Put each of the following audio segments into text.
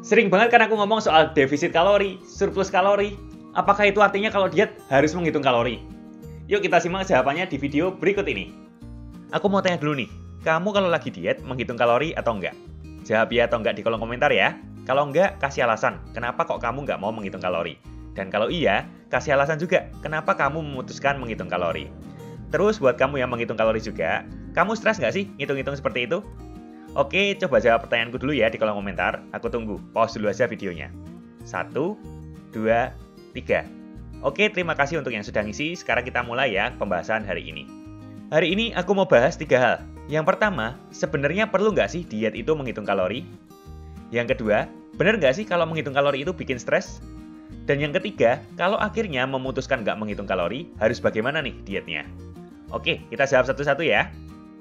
Sering banget kan aku ngomong soal defisit kalori, surplus kalori. Apakah itu artinya kalau diet harus menghitung kalori? Yuk kita simak jawabannya di video berikut ini. Aku mau tanya dulu nih, kamu kalau lagi diet menghitung kalori atau enggak? Jawab ya atau enggak di kolom komentar ya. Kalau enggak, kasih alasan kenapa kok kamu enggak mau menghitung kalori. Dan kalau iya, kasih alasan juga kenapa kamu memutuskan menghitung kalori. Terus buat kamu yang menghitung kalori juga, kamu stres nggak sih ngitung-ngitung seperti itu? Oke, coba jawab pertanyaanku dulu ya di kolom komentar. Aku tunggu. Pause dulu aja videonya. 1, 2, 3. Oke, terima kasih untuk yang sudah ngisi. Sekarang kita mulai ya pembahasan hari ini. Hari ini aku mau bahas 3 hal. Yang pertama, sebenarnya perlu nggak sih diet itu menghitung kalori? Yang kedua, benar nggak sih kalau menghitung kalori itu bikin stres? Dan yang ketiga, kalau akhirnya memutuskan nggak menghitung kalori, harus bagaimana nih dietnya? Oke, kita jawab satu-satu ya.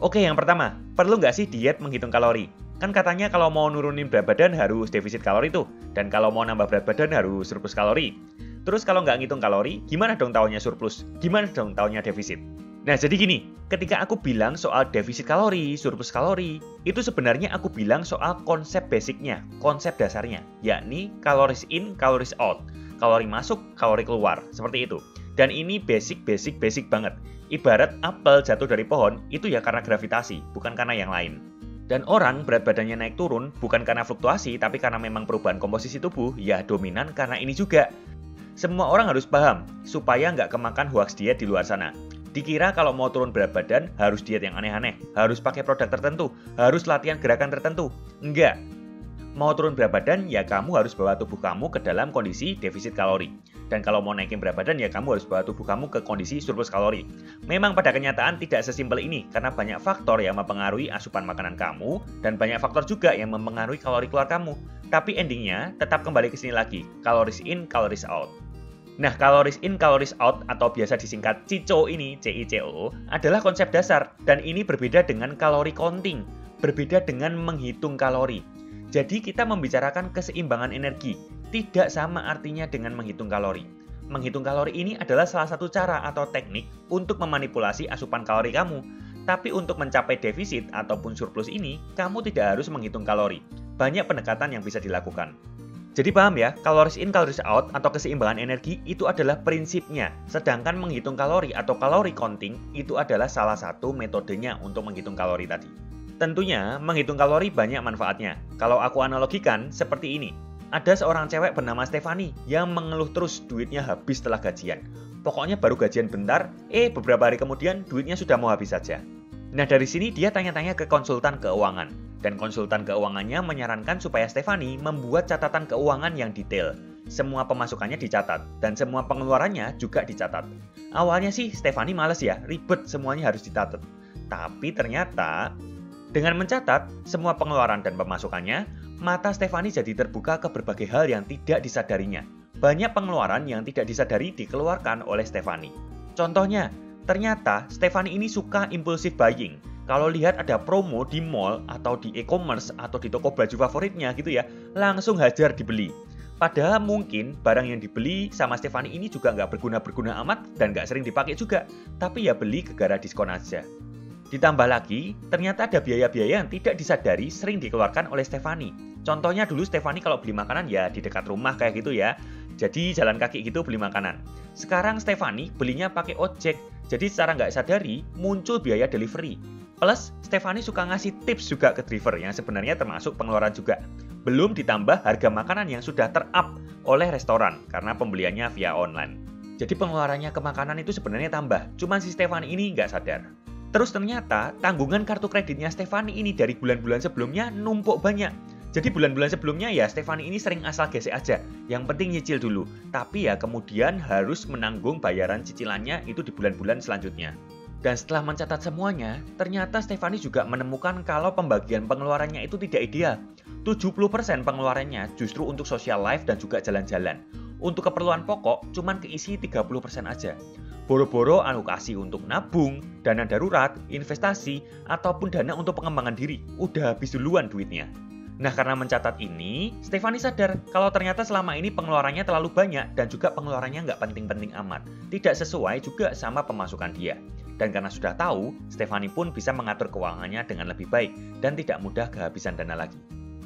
Oke, yang pertama, perlu nggak sih diet menghitung kalori? Kan katanya kalau mau nurunin berat badan harus defisit kalori tuh. Dan kalau mau nambah berat badan harus surplus kalori. Terus kalau nggak ngitung kalori, gimana dong taunya surplus? Gimana dong taunya defisit? Nah, jadi gini, ketika aku bilang soal defisit kalori, surplus kalori, itu sebenarnya aku bilang soal konsep basicnya, konsep dasarnya, yakni calories in, calories out. Kalori masuk, kalori keluar, seperti itu. Dan ini basic banget. Ibarat apel jatuh dari pohon, itu ya karena gravitasi, bukan karena yang lain. Dan orang berat badannya naik turun, bukan karena fluktuasi, tapi karena memang perubahan komposisi tubuh, ya dominan karena ini juga. Semua orang harus paham, supaya nggak kemakan hoax diet di luar sana. Dikira kalau mau turun berat badan, harus diet yang aneh-aneh, harus pakai produk tertentu, harus latihan gerakan tertentu. Enggak. Mau turun berat badan, ya kamu harus bawa tubuh kamu ke dalam kondisi defisit kalori. Dan kalau mau naikin berat badan, ya kamu harus bawa tubuh kamu ke kondisi surplus kalori. Memang pada kenyataan tidak sesimpel ini, karena banyak faktor yang mempengaruhi asupan makanan kamu, dan banyak faktor juga yang mempengaruhi kalori keluar kamu. Tapi endingnya, tetap kembali ke sini lagi, calories in, calories out. Nah, calories in, calories out, atau biasa disingkat CICO ini, CICO, adalah konsep dasar, dan ini berbeda dengan kalori counting, berbeda dengan menghitung kalori. Jadi kita membicarakan keseimbangan energi, tidak sama artinya dengan menghitung kalori. Menghitung kalori ini adalah salah satu cara atau teknik untuk memanipulasi asupan kalori kamu. Tapi untuk mencapai defisit ataupun surplus ini, kamu tidak harus menghitung kalori. Banyak pendekatan yang bisa dilakukan. Jadi paham ya, calories in, calories out atau keseimbangan energi itu adalah prinsipnya. Sedangkan menghitung kalori atau kalori counting itu adalah salah satu metodenya untuk menghitung kalori tadi. Tentunya, menghitung kalori banyak manfaatnya. Kalau aku analogikan, seperti ini. Ada seorang cewek bernama Stephanie yang mengeluh terus duitnya habis setelah gajian. Pokoknya baru gajian bentar, beberapa hari kemudian duitnya sudah mau habis saja. Nah, dari sini dia tanya-tanya ke konsultan keuangan. Dan konsultan keuangannya menyarankan supaya Stephanie membuat catatan keuangan yang detail. Semua pemasukannya dicatat, dan semua pengeluarannya juga dicatat. Awalnya sih Stephanie males ya, ribet semuanya harus dicatat. Tapi ternyata dengan mencatat semua pengeluaran dan pemasukannya, mata Stephanie jadi terbuka ke berbagai hal yang tidak disadarinya. Banyak pengeluaran yang tidak disadari dikeluarkan oleh Stephanie. Contohnya, ternyata Stephanie ini suka impulsive buying. Kalau lihat ada promo di mall atau di e-commerce atau di toko baju favoritnya gitu ya, langsung hajar dibeli. Padahal mungkin barang yang dibeli sama Stephanie ini juga nggak berguna-berguna amat dan nggak sering dipakai juga. Tapi ya beli gara-gara diskon aja. Ditambah lagi, ternyata ada biaya-biaya yang tidak disadari sering dikeluarkan oleh Stephanie. Contohnya dulu Stephanie kalau beli makanan ya di dekat rumah kayak gitu ya. Jadi jalan kaki gitu beli makanan. Sekarang Stephanie belinya pakai ojek. Jadi secara nggak sadari muncul biaya delivery. Plus, Stephanie suka ngasih tips juga ke driver yang sebenarnya termasuk pengeluaran juga. Belum ditambah harga makanan yang sudah ter-up oleh restoran karena pembeliannya via online. Jadi pengeluarannya ke makanan itu sebenarnya tambah. Cuman si Stephanie ini nggak sadar. Terus ternyata tanggungan kartu kreditnya Stephanie ini dari bulan-bulan sebelumnya numpuk banyak. Jadi bulan-bulan sebelumnya ya Stephanie ini sering asal gesek aja. Yang penting nyicil dulu. Tapi ya kemudian harus menanggung bayaran cicilannya itu di bulan-bulan selanjutnya. Dan setelah mencatat semuanya, ternyata Stephanie juga menemukan kalau pembagian pengeluarannya itu tidak ideal. 70% pengeluarannya justru untuk social life dan juga jalan-jalan. Untuk keperluan pokok cuman keisi 30% aja. Boro-boro alokasi untuk nabung, dana darurat, investasi, ataupun dana untuk pengembangan diri. Udah habis duluan duitnya. Nah, karena mencatat ini, Stephanie sadar kalau ternyata selama ini pengeluarannya terlalu banyak dan juga pengeluarannya nggak penting-penting amat. Tidak sesuai juga sama pemasukan dia. Dan karena sudah tahu, Stephanie pun bisa mengatur keuangannya dengan lebih baik dan tidak mudah kehabisan dana lagi.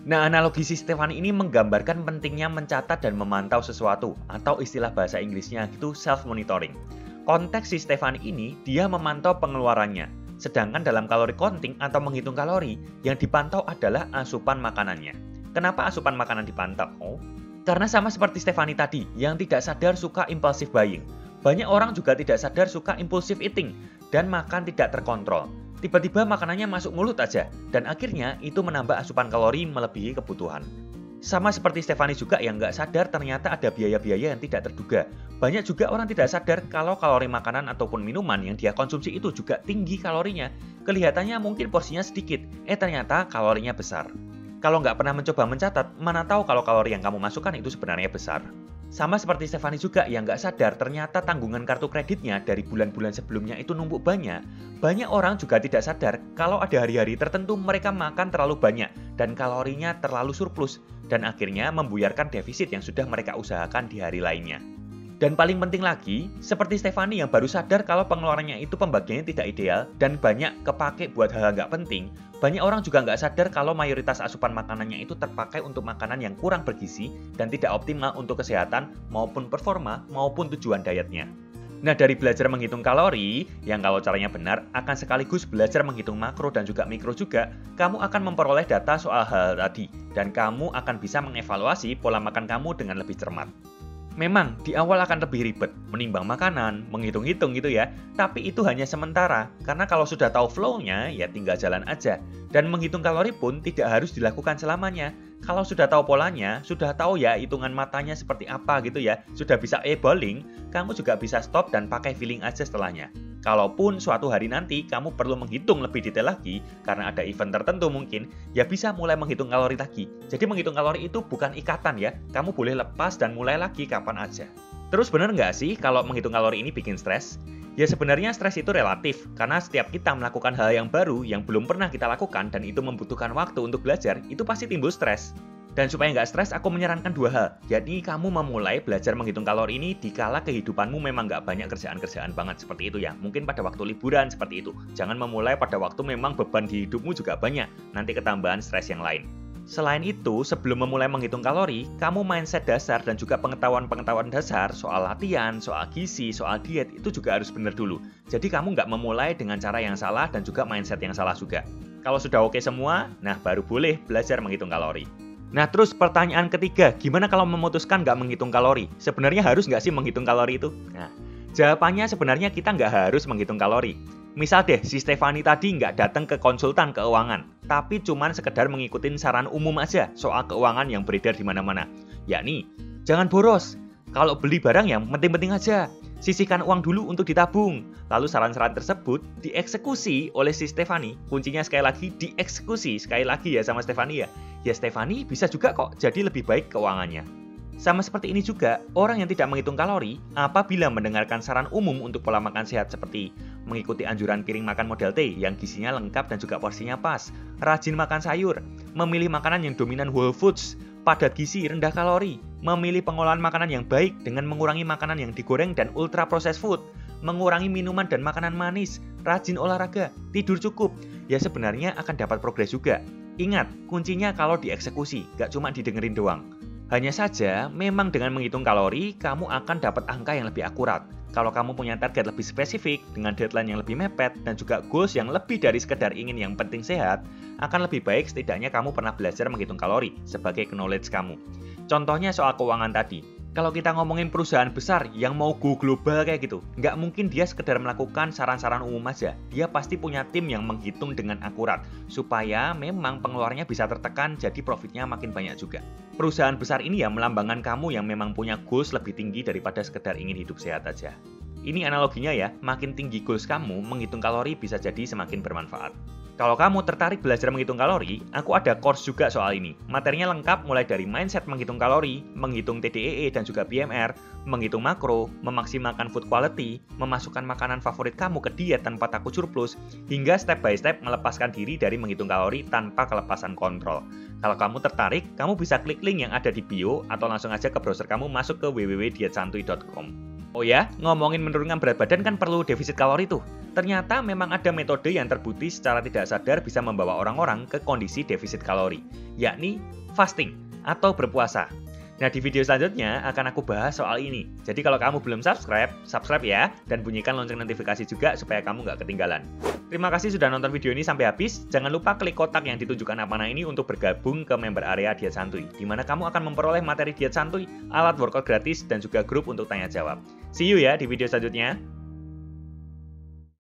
Nah, analogi si Stefani ini menggambarkan pentingnya mencatat dan memantau sesuatu, atau istilah bahasa Inggrisnya itu self-monitoring. Konteks si Stefani ini, dia memantau pengeluarannya, sedangkan dalam kalori counting atau menghitung kalori, yang dipantau adalah asupan makanannya. Kenapa asupan makanan dipantau? Karena sama seperti Stefani tadi, yang tidak sadar suka impulsive buying. Banyak orang juga tidak sadar suka impulsive eating, dan makan tidak terkontrol. Tiba-tiba makanannya masuk mulut aja, dan akhirnya itu menambah asupan kalori melebihi kebutuhan. Sama seperti Stefani juga yang nggak sadar ternyata ada biaya-biaya yang tidak terduga. Banyak juga orang tidak sadar kalau kalori makanan ataupun minuman yang dia konsumsi itu juga tinggi kalorinya. Kelihatannya mungkin porsinya sedikit, ternyata kalorinya besar. Kalau nggak pernah mencoba mencatat, mana tahu kalau kalori yang kamu masukkan itu sebenarnya besar. Sama seperti Stefani juga yang nggak sadar ternyata tanggungan kartu kreditnya dari bulan-bulan sebelumnya itu numpuk banyak. Banyak orang juga tidak sadar kalau ada hari-hari tertentu mereka makan terlalu banyak dan kalorinya terlalu surplus dan akhirnya membuyarkan defisit yang sudah mereka usahakan di hari lainnya. Dan paling penting lagi, seperti Stefani yang baru sadar kalau pengeluarannya itu pembagiannya tidak ideal dan banyak kepake buat hal nggak penting, banyak orang juga nggak sadar kalau mayoritas asupan makanannya itu terpakai untuk makanan yang kurang bergizi dan tidak optimal untuk kesehatan maupun performa maupun tujuan dietnya. Nah, dari belajar menghitung kalori, yang kalau caranya benar, akan sekaligus belajar menghitung makro dan juga mikro juga, kamu akan memperoleh data soal hal tadi, dan kamu akan bisa mengevaluasi pola makan kamu dengan lebih cermat. Memang, di awal akan lebih ribet, menimbang makanan, menghitung-hitung gitu ya. Tapi itu hanya sementara, karena kalau sudah tahu flow-nya, ya tinggal jalan aja. Dan menghitung kalori pun tidak harus dilakukan selamanya. Kalau sudah tahu polanya, sudah tahu ya hitungan matanya seperti apa gitu ya, sudah bisa eyeballing, kamu juga bisa stop dan pakai feeling aja setelahnya. Kalaupun suatu hari nanti kamu perlu menghitung lebih detail lagi, karena ada event tertentu mungkin, ya bisa mulai menghitung kalori lagi. Jadi menghitung kalori itu bukan ikatan ya, kamu boleh lepas dan mulai lagi kapan aja. Terus bener nggak sih kalau menghitung kalori ini bikin stres? Ya sebenarnya stres itu relatif, karena setiap kita melakukan hal yang baru yang belum pernah kita lakukan dan itu membutuhkan waktu untuk belajar, itu pasti timbul stres. Dan supaya nggak stres, aku menyarankan dua hal. Jadi kamu memulai belajar menghitung kalori ini dikala kehidupanmu memang nggak banyak kerjaan-kerjaan banget seperti itu ya. Mungkin pada waktu liburan seperti itu. Jangan memulai pada waktu memang beban di hidupmu juga banyak, nanti ketambahan stres yang lain. Selain itu, sebelum memulai menghitung kalori, kamu mindset dasar dan juga pengetahuan-pengetahuan dasar soal latihan, soal gizi, soal diet itu juga harus benar dulu. Jadi kamu nggak memulai dengan cara yang salah dan juga mindset yang salah juga. Kalau sudah oke semua, nah baru boleh belajar menghitung kalori. Nah terus pertanyaan ketiga, gimana kalau memutuskan nggak menghitung kalori? Sebenarnya harus nggak sih menghitung kalori itu? Nah, jawabannya sebenarnya kita nggak harus menghitung kalori. Misal deh, si Stefani tadi nggak datang ke konsultan keuangan, tapi cuman sekedar mengikuti saran umum aja soal keuangan yang beredar di mana-mana. Yakni, jangan boros. Kalau beli barang yang penting-penting aja. Sisihkan uang dulu untuk ditabung. Lalu saran-saran tersebut dieksekusi oleh si Stefani. Kuncinya sekali lagi dieksekusi. Sekali lagi ya sama Stefani ya. Ya Stefani bisa juga kok jadi lebih baik keuangannya. Sama seperti ini juga, orang yang tidak menghitung kalori apabila mendengarkan saran umum untuk pola makan sehat seperti mengikuti anjuran piring makan model T yang gizinya lengkap dan juga porsinya pas, rajin makan sayur, memilih makanan yang dominan whole foods, padat gizi, rendah kalori, memilih pengolahan makanan yang baik dengan mengurangi makanan yang digoreng dan ultra processed food, mengurangi minuman dan makanan manis, rajin olahraga, tidur cukup, ya sebenarnya akan dapat progres juga. Ingat, kuncinya kalau dieksekusi, gak cuma didengerin doang. Hanya saja, memang dengan menghitung kalori, kamu akan dapat angka yang lebih akurat. Kalau kamu punya target lebih spesifik, dengan deadline yang lebih mepet, dan juga goals yang lebih dari sekedar ingin yang penting sehat, akan lebih baik setidaknya kamu pernah belajar menghitung kalori sebagai knowledge kamu. Contohnya soal keuangan tadi. Kalau kita ngomongin perusahaan besar yang mau go global kayak gitu, nggak mungkin dia sekedar melakukan saran-saran umum aja. Dia pasti punya tim yang menghitung dengan akurat, supaya memang pengeluarannya bisa tertekan, jadi profitnya makin banyak juga. Perusahaan besar ini ya melambangkan kamu yang memang punya goals lebih tinggi daripada sekedar ingin hidup sehat aja. Ini analoginya ya, makin tinggi goals kamu, menghitung kalori bisa jadi semakin bermanfaat. Kalau kamu tertarik belajar menghitung kalori, aku ada course juga soal ini. Materinya lengkap mulai dari mindset menghitung kalori, menghitung TDEE dan juga BMR, menghitung makro, memaksimalkan food quality, memasukkan makanan favorit kamu ke diet tanpa takut surplus, hingga step by step melepaskan diri dari menghitung kalori tanpa kelepasan kontrol. Kalau kamu tertarik, kamu bisa klik link yang ada di bio atau langsung aja ke browser kamu masuk ke www.dietsantuy.com. Oh ya, ngomongin menurunkan berat badan kan perlu defisit kalori tuh. Ternyata memang ada metode yang terbukti secara tidak sadar bisa membawa orang-orang ke kondisi defisit kalori, yakni fasting atau berpuasa. Nah, di video selanjutnya akan aku bahas soal ini. Jadi kalau kamu belum subscribe, subscribe ya, dan bunyikan lonceng notifikasi juga supaya kamu nggak ketinggalan. Terima kasih sudah nonton video ini sampai habis. Jangan lupa klik kotak yang ditunjukkan Apana ini untuk bergabung ke member area Diet Santuy, di mana kamu akan memperoleh materi diet santuy, alat workout gratis, dan juga grup untuk tanya jawab. See you ya di video selanjutnya.